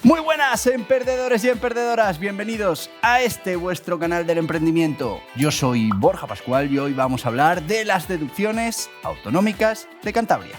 Muy buenas, emprendedores y emprendedoras, bienvenidos a este vuestro canal del emprendimiento. Yo soy Borja Pascual y hoy vamos a hablar de las deducciones autonómicas de Cantabria.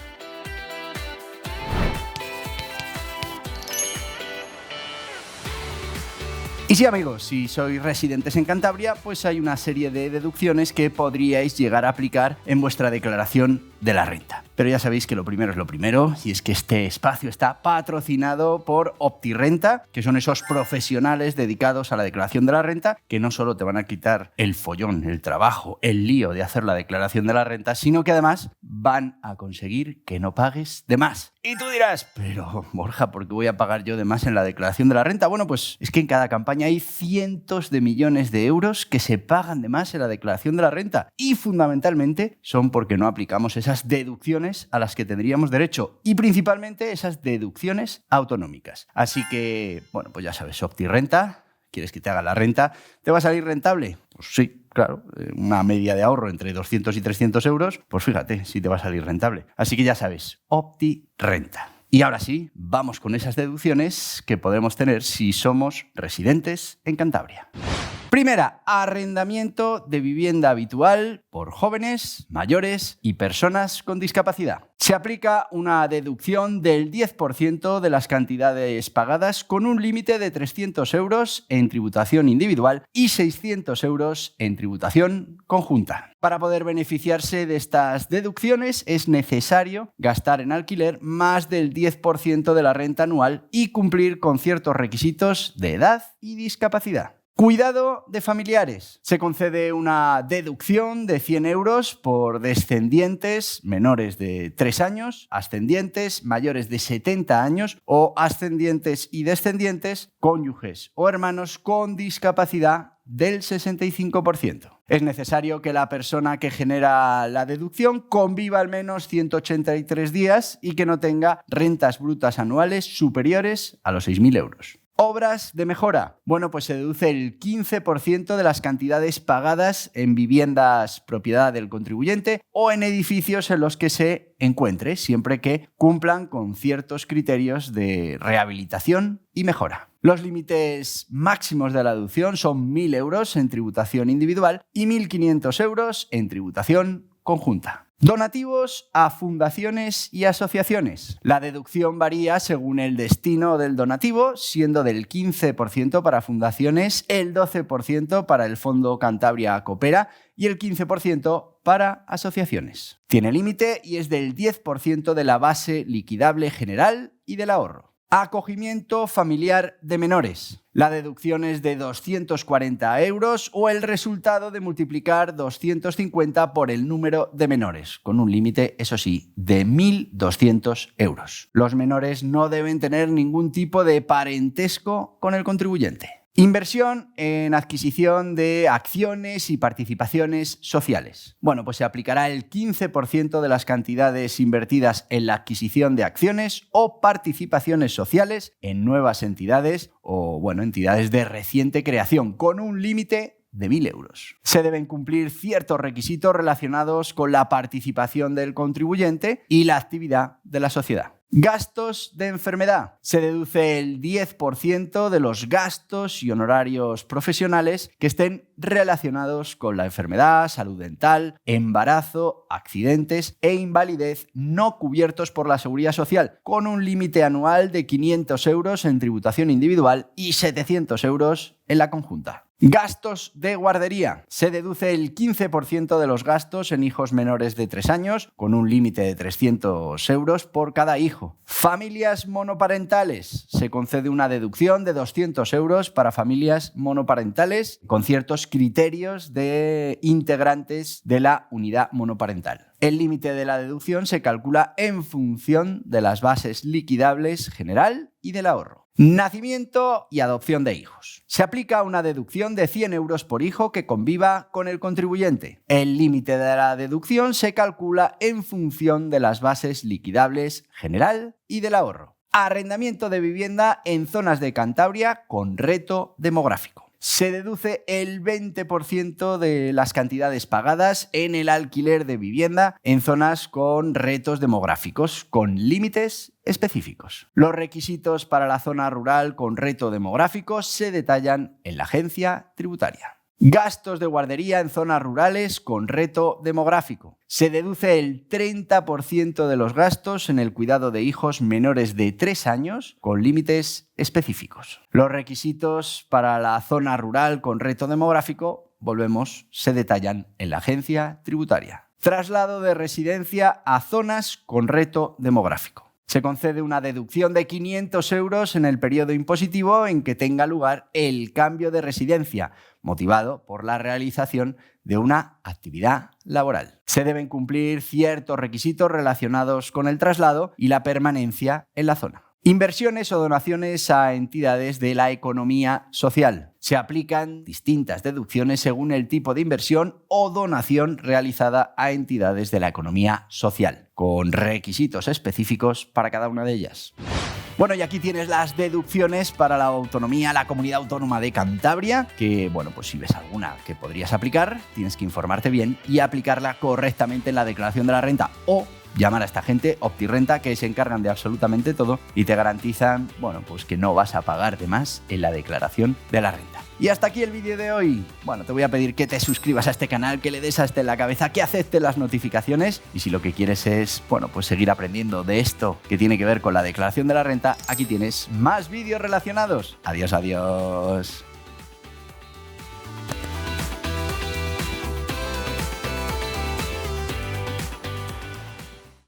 Y sí, amigos, si sois residentes en Cantabria, pues hay una serie de deducciones que podríais llegar a aplicar en vuestra declaración de la renta. Pero ya sabéis que lo primero es lo primero, y es que este espacio está patrocinado por OptiRenta, que son esos profesionales dedicados a la declaración de la renta, que no solo te van a quitar el follón, el trabajo, el lío de hacer la declaración de la renta, sino que además van a conseguir que no pagues de más. Y tú dirás, pero Borja, ¿por qué voy a pagar yo de más en la declaración de la renta? Bueno, pues es que en cada campaña hay cientos de millones de euros que se pagan de más en la declaración de la renta, y fundamentalmente son porque no aplicamos esas deducciones a las que tendríamos derecho, y principalmente esas deducciones autonómicas. Así que, bueno, pues ya sabes, OptiRenta, ¿quieres que te haga la renta? ¿Te va a salir rentable? Pues sí, claro, una media de ahorro entre 200 y 300 euros, pues fíjate si te va a salir rentable. Así que ya sabes, OptiRenta. Y ahora sí, vamos con esas deducciones que podemos tener si somos residentes en Cantabria. Primera, arrendamiento de vivienda habitual por jóvenes, mayores y personas con discapacidad. Se aplica una deducción del 10% de las cantidades pagadas con un límite de 300 euros en tributación individual y 600 euros en tributación conjunta. Para poder beneficiarse de estas deducciones es necesario gastar en alquiler más del 10% de la renta anual y cumplir con ciertos requisitos de edad y discapacidad. Cuidado de familiares. Se concede una deducción de 100 euros por descendientes menores de 3 años, ascendientes mayores de 70 años o ascendientes y descendientes, cónyuges o hermanos con discapacidad del 65%. Es necesario que la persona que genera la deducción conviva al menos 183 días y que no tenga rentas brutas anuales superiores a los 6.000 euros. Obras de mejora. Bueno, pues se deduce el 15% de las cantidades pagadas en viviendas propiedad del contribuyente o en edificios en los que se encuentre, siempre que cumplan con ciertos criterios de rehabilitación y mejora. Los límites máximos de la deducción son 1.000 euros en tributación individual y 1.500 euros en tributación conjunta. Donativos a fundaciones y asociaciones. La deducción varía según el destino del donativo, siendo del 15% para fundaciones, el 12% para el Fondo Cantabria Coopera y el 15% para asociaciones. Tiene límite y es del 10% de la base liquidable general y del ahorro. Acogimiento familiar de menores. La deducción es de 240 euros o el resultado de multiplicar 250 por el número de menores, con un límite, eso sí, de 1.200 euros. Los menores no deben tener ningún tipo de parentesco con el contribuyente. Inversión en adquisición de acciones y participaciones sociales. Bueno, pues se aplicará el 15% de las cantidades invertidas en la adquisición de acciones o participaciones sociales en nuevas entidades o, entidades de reciente creación, con un límite de 1.000 euros. Se deben cumplir ciertos requisitos relacionados con la participación del contribuyente y la actividad de la sociedad. Gastos de enfermedad. Se deduce el 10% de los gastos y honorarios profesionales que estén relacionados con la enfermedad, salud dental, embarazo, accidentes e invalidez no cubiertos por la Seguridad Social, con un límite anual de 500 euros en tributación individual y 700 euros en la conjunta. Gastos de guardería. Se deduce el 15% de los gastos en hijos menores de 3 años, con un límite de 300 euros por cada hijo. Familias monoparentales. Se concede una deducción de 200 euros para familias monoparentales, con ciertos criterios de integrantes de la unidad monoparental. El límite de la deducción se calcula en función de las bases liquidables general y del ahorro. Nacimiento y adopción de hijos. Se aplica una deducción de 100 euros por hijo que conviva con el contribuyente. El límite de la deducción se calcula en función de las bases liquidables general y del ahorro. Arrendamiento de vivienda en zonas de Cantabria con reto demográfico. Se deduce el 20% de las cantidades pagadas en el alquiler de vivienda en zonas con retos demográficos, con límites específicos. Los requisitos para la zona rural con reto demográfico se detallan en la agencia tributaria. Gastos de guardería en zonas rurales con reto demográfico. Se deduce el 30% de los gastos en el cuidado de hijos menores de 3 años con límites específicos. Los requisitos para la zona rural con reto demográfico, volvemos, se detallan en la agencia tributaria. Traslado de residencia a zonas con reto demográfico. Se concede una deducción de 500 euros en el periodo impositivo en que tenga lugar el cambio de residencia, motivado por la realización de una actividad laboral. Se deben cumplir ciertos requisitos relacionados con el traslado y la permanencia en la zona. Inversiones o donaciones a entidades de la economía social. Se aplican distintas deducciones según el tipo de inversión o donación realizada a entidades de la economía social, con requisitos específicos para cada una de ellas. Bueno, y aquí tienes las deducciones para la autonomía, la comunidad autónoma de Cantabria, que, bueno, pues si ves alguna que podrías aplicar, tienes que informarte bien y aplicarla correctamente en la declaración de la renta o llamar a esta gente, OptiRenta, que se encargan de absolutamente todo y te garantizan, bueno, pues que no vas a pagar de más en la declaración de la renta. Y hasta aquí el vídeo de hoy. Bueno, te voy a pedir que te suscribas a este canal, que le des a este en la cabeza, que aceptes las notificaciones y si lo que quieres es, bueno, pues seguir aprendiendo de esto que tiene que ver con la declaración de la renta, aquí tienes más vídeos relacionados. Adiós, adiós.